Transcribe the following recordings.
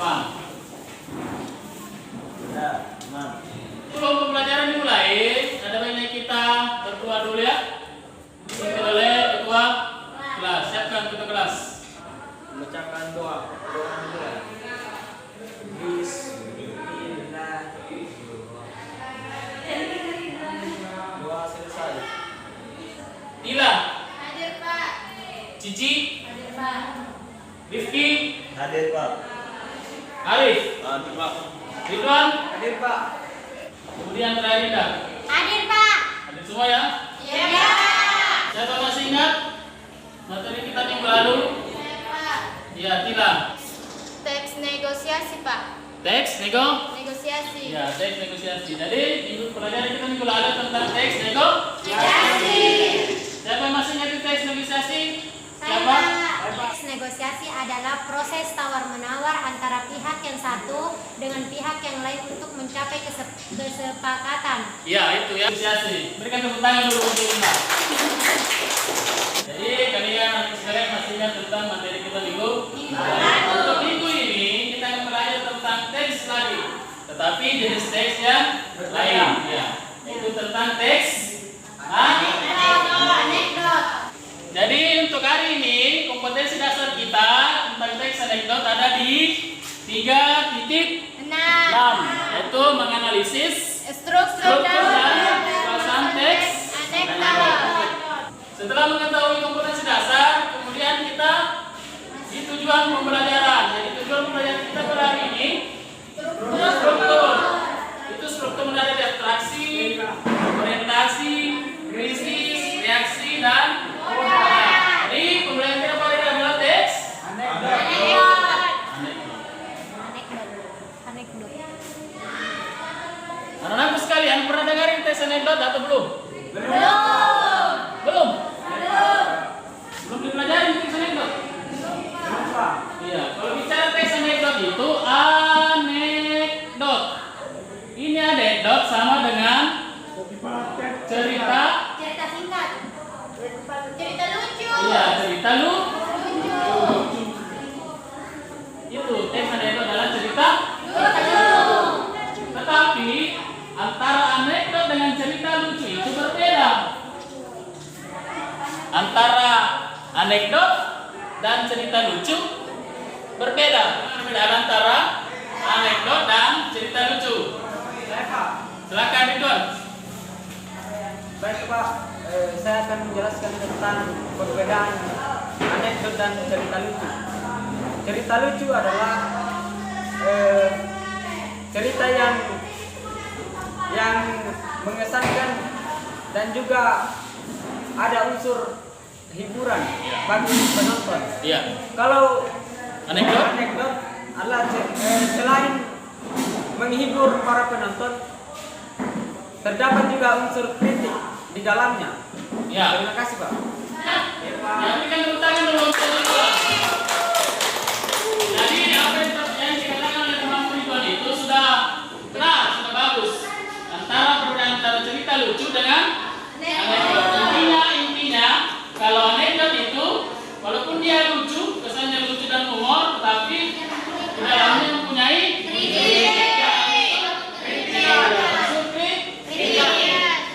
depan. Ya, teman. Sebelum pembelajaran dimulai, ada baiknya kita berdoa dulu ya. Dipimpin oleh ketua kelas. Siapkan ketua kelas. Membacakan doa. Doa dulu ya. Bismillah. Doa selesai. Tila, Hadir Pak. Cici, Hadir Pak. Rifki, Hadir, Pak. Arif, Hadir, Pak. Ridwan, Hadir, Pak. kemudian terakhir Rida. Hadir Pak. Ada semua ya? Iya Pak. Siapa masih ingat materi kita minggu lalu? Iya Pak. Ya, Tila. Teks negosiasi Pak. Teks Negosiasi. Ya, teks negosiasi. Jadi, minggu pelajaran kita minggu lalu tentang teks negosiasi. Siapa yang masih ingat teks negosiasi? Siapa? Teks negosiasi adalah proses tawar-menawar antara pihak yang satu dengan pihak yang lain untuk mencapai kesepakatan. Ya, itu ya negosiasi. Berikan tepuk tangan dulu untuk Lina. Jadi, kalian sekalian masih ingat tentang materi kita minggu? Untuk minggu ini kita akan belajar tentang teks lagi, tetapi jenis teks yang lain. Ya, itu tentang teks Anekdot. Jadi untuk hari ini kompetensi dasar kita tentang teks anekdot ada di 3.6, yaitu menganalisis Struktur dan perasaan teks anekdot. Setelah mengetahui kompetensi dasar, kemudian kita di tujuan pembelajaran. Jadi tujuan pembelajaran kita pada hari ini struktur. Itu struktur mengenai abstraksi, orientasi, krisis, reaksi, dan jadi pembelajaran kita pada hari ini adalah teks Anekdot. Anak-anakku sekalian pernah dengerin teks anekdot atau belum? Belum? Belum dipelajari teks anekdot? Iya, kalau bicara teks anekdot itu anekdot. Ini anekdot sama dengan cerita. Cerita singkat. Cerita lucu. Iya, cerita lucu. Lucu. Itu teks anekdot adalah cerita. Lucu. Tetapi antara anekdot dengan cerita lucu itu berbeda. Antara anekdot dan cerita lucu berbeda. Perbedaan antara anekdot dan cerita lucu. Silakan Ridwan. Baik, Pak. Saya akan menjelaskan tentang perbedaan anekdot dan cerita lucu. Cerita lucu adalah cerita yang mengesankan dan juga ada unsur hiburan bagi penonton. Iya. Kalau Anekdot? anekdot adalah selain menghibur para penonton, terdapat juga unsur kritik di dalamnya. Ya. Terima kasih, Pak. Ya, berikan tepuk tangan dulu untuk Ridwan. Jadi apa yang dikatakan oleh teman Ridwan itu sudah benar, sudah bagus. Perbedaan antara cerita lucu dengan anekdot. Intinya kalau anekdot itu walaupun dia lucu, kesannya lucu dan humor, tetapi di dalamnya mempunyai unsur kritik.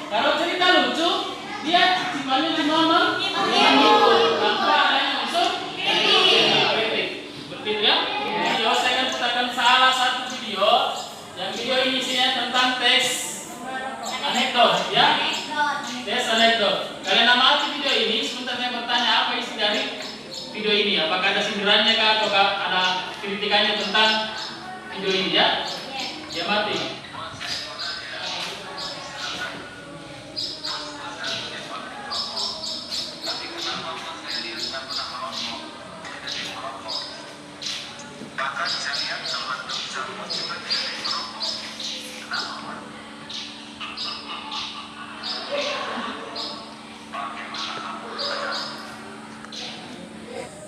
Kalau cerita lucu, dia sifatnya cuma menghibur tanpa adanya unsur kritik. Seperti itu ya. Video saya akan putarkan salah satu video. Yang video ini isinya tentang teks anekdot, ya. Teks anekdot. Kalian amati video ini, sebentar saya bertanya apa isi dari video ini. Apakah ada sindirannya kah atau ada kritikannya tentang video ini, ya? Ya, mati. Bahkan saya lihat sama teman-teman juga tidak merokok. Kenapa? Bagaimana kamu belajar?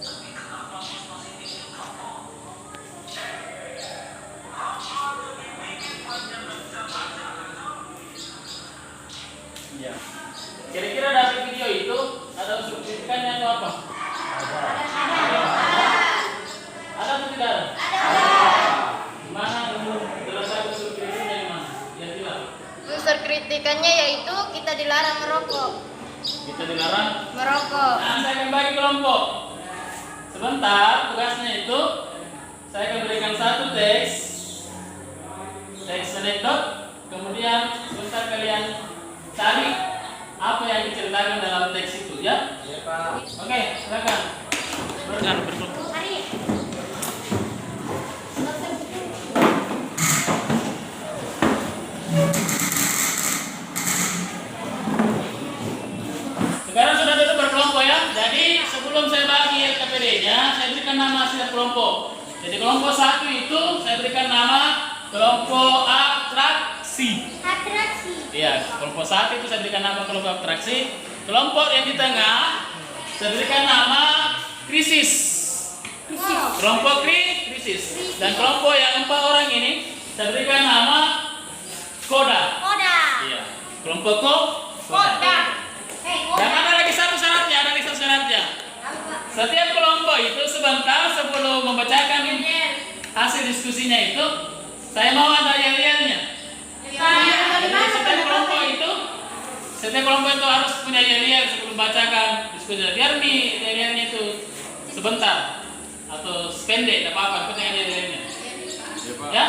Tapi kenapa situasi ini merokok? Ya. Kira-kira dari video itu ada unsur kritikannya atau apa? Ada atau tidak ada? kritikannya yaitu kita dilarang merokok. Kita dilarang Merokok. Nah, saya akan bagi kelompok. Sebentar, tugasnya itu saya akan berikan satu teks anekdot. Kemudian sebentar kalian cari apa yang diceritakan dalam teks itu, ya? Ya, Pak. Oke, silakan. Berkelompok. Hari. Sekarang sudah duduk berkelompok ya. Jadi sebelum saya bagi LKPD-nya, saya berikan nama setiap kelompok. Jadi kelompok 1 itu saya berikan nama kelompok atraksi. Atraksi. Iya, kelompok 1 itu saya berikan nama kelompok atraksi. Kelompok yang di tengah saya berikan nama krisis. Kelompok krisis. Dan kelompok yang 4 orang ini saya berikan nama koda. Koda. Iya, kelompok koda. Dan ada lagi satu syaratnya, Setiap kelompok itu sebentar sebelum membacakan hasil diskusinya itu, saya mau ada yel-yelnya. Jadi setiap kelompok itu harus punya yel-yel sebelum membacakan diskusinya. Biar nih yel-yelnya itu sebentar atau pendek, tidak apa-apa, penting yel-yelnya. Ya?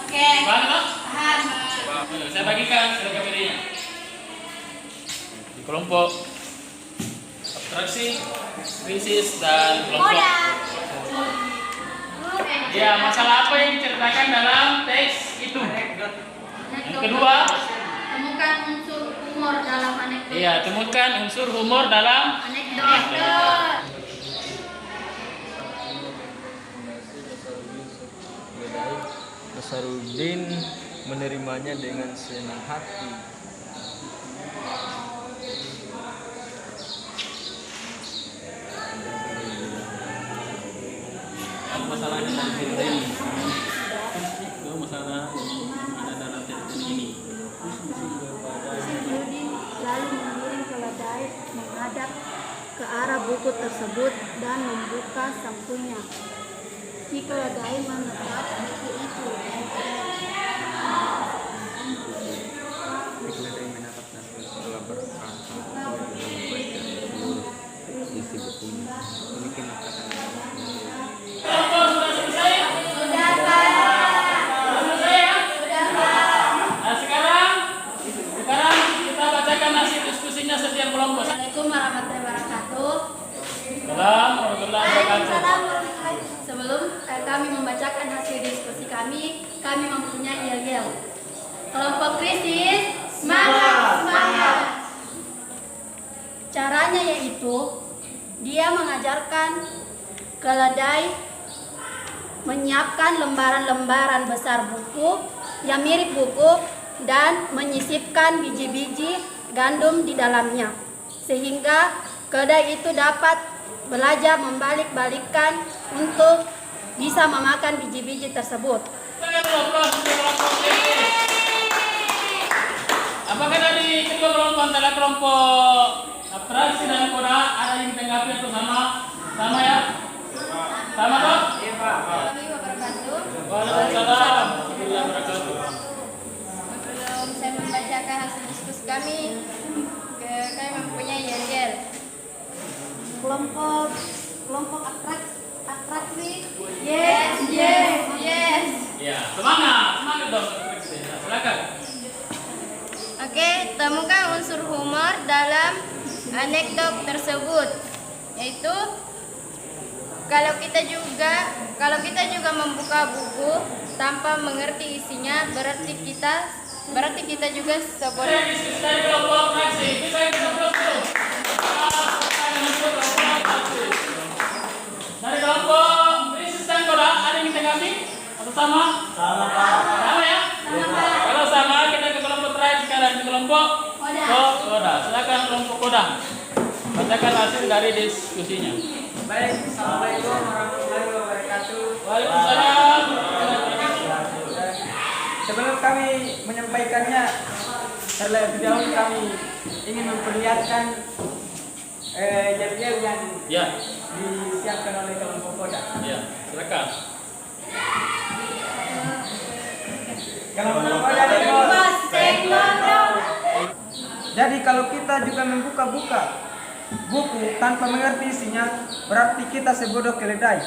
Oke. Paham toh? Paham. Saya bagikan LKPD-nya. Di kelompok abstraksi, krisis, dan kelompok. Koda. Ya, masalah apa yang diceritakan dalam teks itu? Yang kedua, Temukan unsur humor dalam anekdot. iya, temukan unsur humor dalam Anekdot. Nasarudin menerimanya dengan senang hati. masalahnya dalam cerita ini. Itu masalah yang ada dalam cerita ini. Nasarudin lalu mengiring keledai menghadap ke arah buku tersebut dan membuka sakunya. Si keledai menetap buku itu. Keledai mendapat nasihat setelah berkata isi bukunya. Memiliki makanan. Kelompok sudah selesai? Sudah, Pak. Selesai ya? Nah, sekarang kita bacakan hasil diskusinya setiap kelompok. Assalamualaikum warahmatullahi wabarakatuh. Salam warahmatullahi wabarakatuh. Sebelum kami membacakan hasil diskusi kami mempunyai yel-yel. Kelompok krisis, semangat. Caranya yaitu dia mengajarkan keledai menyiapkan lembaran-lembaran besar buku yang mirip buku dan menyisipkan biji-biji gandum di dalamnya, sehingga keledai itu dapat belajar membalik-balikkan untuk bisa memakan biji-biji tersebut. Apakah dari kedua kelompok antara kelompok abstraksi dan koda ada yang ditanggapi atau sama ya? Sama toh? Iya, Pak. Assalamualaikum wabarakatuh. Waalaikumsalam warahmatullahi wabarakatuh. Sebelum saya membacakan hasil diskusi kami mempunyai yel-yel. Kelompok atraksi. Yes. Ya, semangat dong. Silakan. Oke, temukan unsur humor dalam anekdot tersebut. Yaitu kalau kita juga membuka buku tanpa mengerti isinya, berarti kita juga Saya diskusi dari kelompok abstraksi. Bisa kita terus dulu. Dari kelompok krisis dan koda ada yang ditanggapi atau sama? Sama ya? Kalau sama kita ke kelompok terakhir sekarang di kelompok koda. Silakan kelompok koda. Bacakan hasil dari diskusinya. Baik, Assalamualaikum warahmatullahi wabarakatuh. Waalaikumsalam. Sebelum kami menyampaikannya, terlebih dahulu kami ingin memperlihatkan yel-yel yang Ya, disiapkan oleh kelompok koda. ya, silakan. Kelompok koda di bawah. kalau kita juga membuka-buka buku tanpa mengerti isinya, berarti kita sebodoh keledai.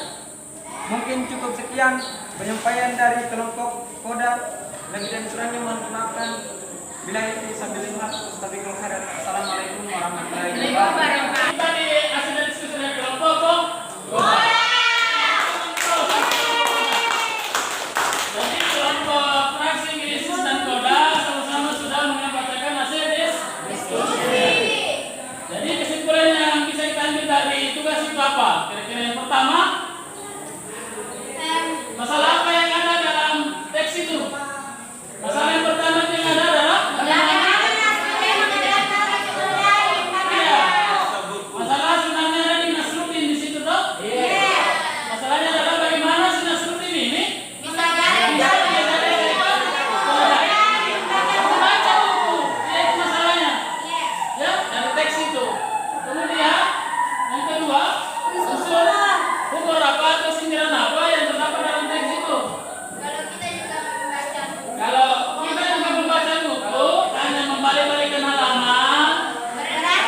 Mungkin cukup sekian penyampaian dari kelompok Koda. Lebih dan kurangnya mohon maafkan. Bila itu sambil lihat, Assalamualaikum warahmatullahi wabarakatuh. Kita di hasil diskusi dari kelompok Koda. Jadi kelompok fraksi Krisis dan Koda sama-sama sudah menyampaikan hasil diskusi. Jadi kesimpulan yang bisa kita ambil dari tugas itu apa? Kira-kira yang pertama, masalah apa yang ada dalam teks itu? Masalah yang pertama yang ada adalah masalah sebenarnya ada di Nasruddin di situ toh? Masalahnya adalah bagaimana si Nasruddin ini bisa jadi membaca buku. Ya, itu masalahnya. Ya, dari teks itu. Kemudian yang kedua, unsur humor apa atau sindiran apa yang terdapat dalam teks itu. Kalau kita juga membaca buku, hanya membalik-balikkan halaman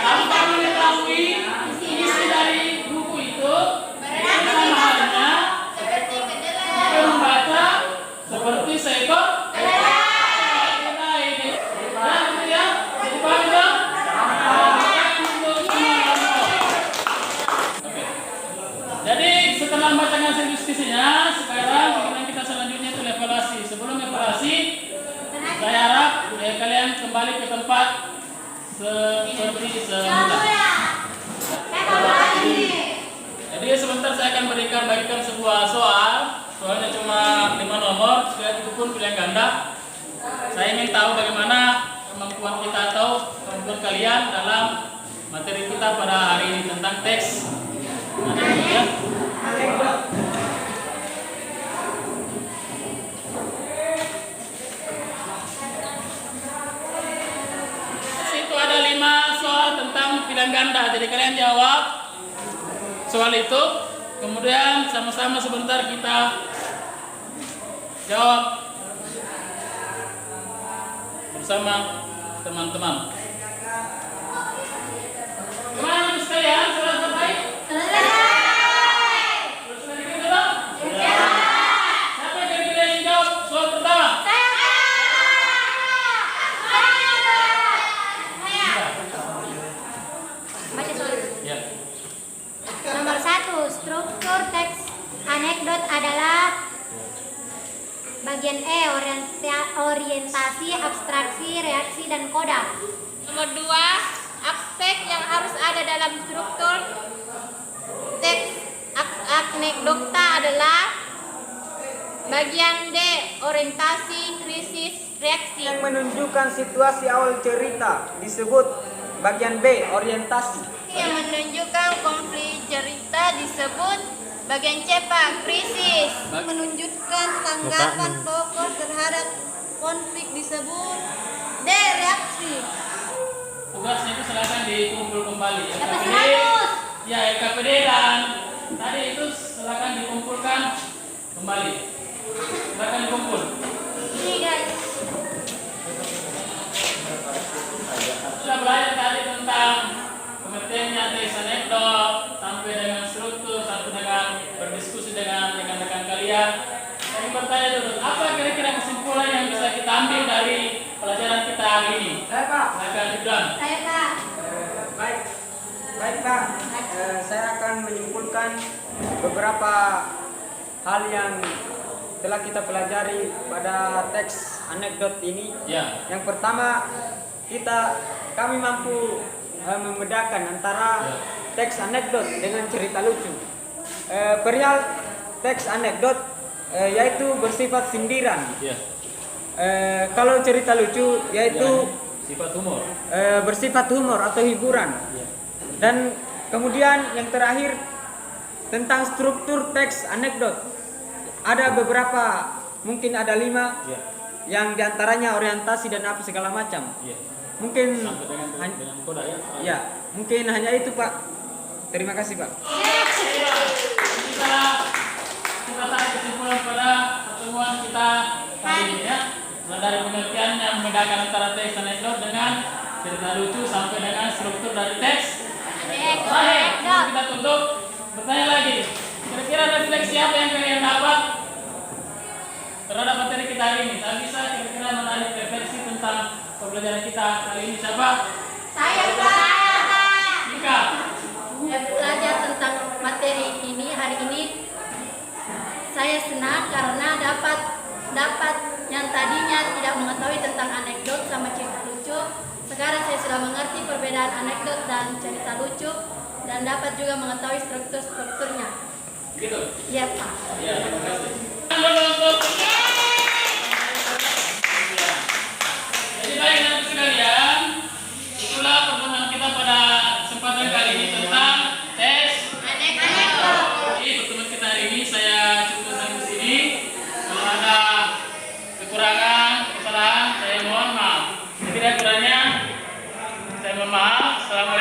tanpa mengetahui isi dari buku itu, sama halnya kita membaca seperti seekor keledai. Dan kemudian dipahami dong? Oke. Jadi setelah membacakan hasil diskusinya, sekarang kemudian kita selanjutnya itu evaluasi. Sebelum evaluasi, saya harap kalian kembali ke tempat seperti semula. Jadi sebentar saya akan bagikan sebuah soal. Soalnya cuma 5 nomor, sudah itu pun pilihan ganda. Saya ingin tahu bagaimana kemampuan kita atau kemampuan kalian dalam materi kita pada hari ini tentang teks. Nah, ya. Itu ada 5 soal tentang pilihan ganda. Jadi kalian jawab soal itu. Kemudian sama-sama sebentar kita jawab bersama teman-teman. Teman-teman sekalian, sudah selesai? Sudah selesai belum? Sudah. Siapa kira-kira yang jawab soal pertama? Baca soal. Ya. Nomor 1, struktur teks anekdot adalah bagian E, orientasi, abstraksi, reaksi, dan koda. Nomor 2, aspek yang harus ada dalam struktur teks anekdota adalah bagian D, orientasi, krisis, reaksi. Yang menunjukkan situasi awal cerita disebut bagian B, orientasi. Yang menunjukkan konflik cerita disebut bagian C, Pak, krisis. Menunjukkan tanggapan pokok terhadap konflik disebut D, reaksi. Tugasnya itu silakan dikumpul kembali. Dapat LKPD, 100. ya LKPD dan tadi itu silakan dikumpulkan kembali. Silakan dikumpul. Ini guys. Sudah belajar tadi tentang pengertiannya teks anekdot sampai dengan struktur sampai dengan berdiskusi dengan rekan-rekan kalian. Saya ingin bertanya dulu, apa kira-kira kesimpulan yang bisa kita ambil dari pelajaran kita hari ini? Saya Pak. Silakan Ibran. Saya Pak. Baik Pak. Saya akan menyimpulkan beberapa hal yang telah kita pelajari pada teks anekdot ini. Ya. Yang pertama, kami mampu membedakan antara teks anekdot dengan cerita lucu. Perihal teks anekdot yaitu bersifat sindiran. Ya. Kalau cerita lucu yaitu Sifat humor. bersifat humor atau hiburan. Ya. Dan kemudian yang terakhir tentang struktur teks anekdot. Ada beberapa, mungkin ada 5 Ya. yang diantaranya orientasi dan apa segala macam. Ya. Mungkin Sampai dengan koda ya. ya, mungkin hanya itu Pak. Terima kasih Pak. Kita tarik kesimpulan pada pertemuan kita kali ini ya. Nah, dari pengertian yang membedakan antara teks anekdot dengan cerita lucu sampai dengan struktur dari teks. Terakhir, sebelum kita tutup, bertanya lagi. Kira-kira refleksi apa yang kalian dapat terhadap materi kita hari ini? Tak bisa kira-kira menarik refleksi tentang pembelajaran kita kali ini siapa? Saya, Pak. Ika. Belajar tentang materi ini hari ini saya senang karena dapat yang tadinya tidak mengetahui tentang anekdot sama cerita lucu. Sekarang saya sudah mengerti perbedaan anekdot dan cerita lucu dan dapat juga mengetahui strukturnya. Gitu. Iya, Pak. Ya, terima kasih. Untuk jadi baik anak sekalian, itulah pertemuan kita pada kesempatan kali ini tentang tes anekdot. Jadi pertemuan kita hari ini saya cukupkan di sini. Kalau ada kekurangan, kesalahan, saya mohon maaf. Tidak kurangnya, saya mohon maaf. Assalamualaikum.